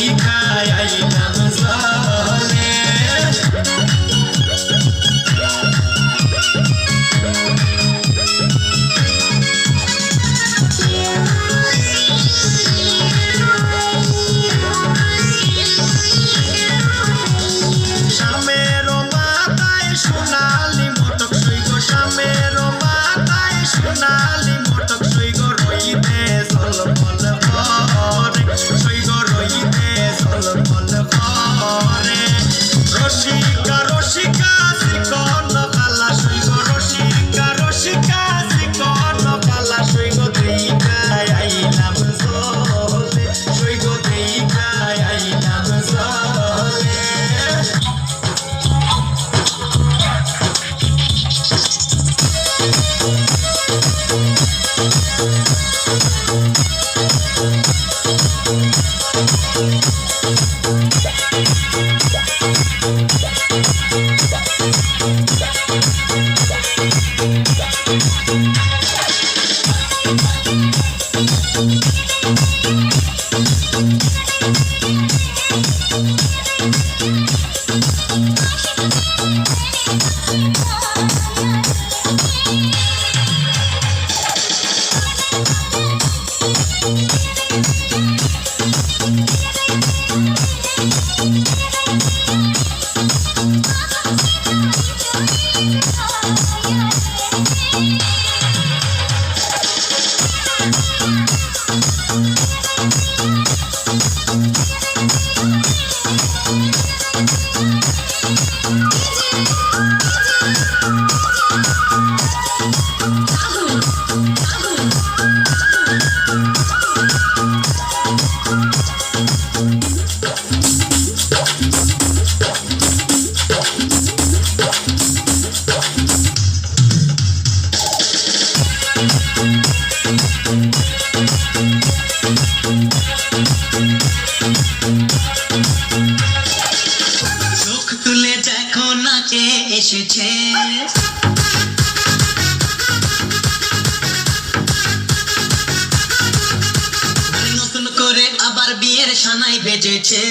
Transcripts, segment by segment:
দেখায় আইলাম জলে সোনালি মটক সইগো শামের মাথায় সোনালি মটক সইগো রইতে জলমল করে সইগো রইতে জলমল করে রসিকা রসিকা চিকন কালা সইগো রসিকা রসিকা চিকন কালা সইগো দেখায় আইলাম জলে সইগো দেখায় আইলাম জলে চোখ তুলে দেখো না কে এসেছে নতুন করে আবার বিয়ের সানাই বেজেছে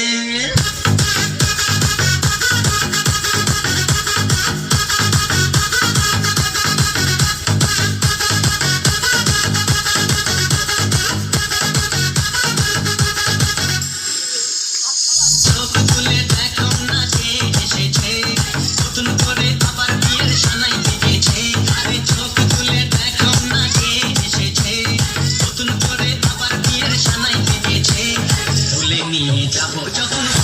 নিয়ে যাবো যখন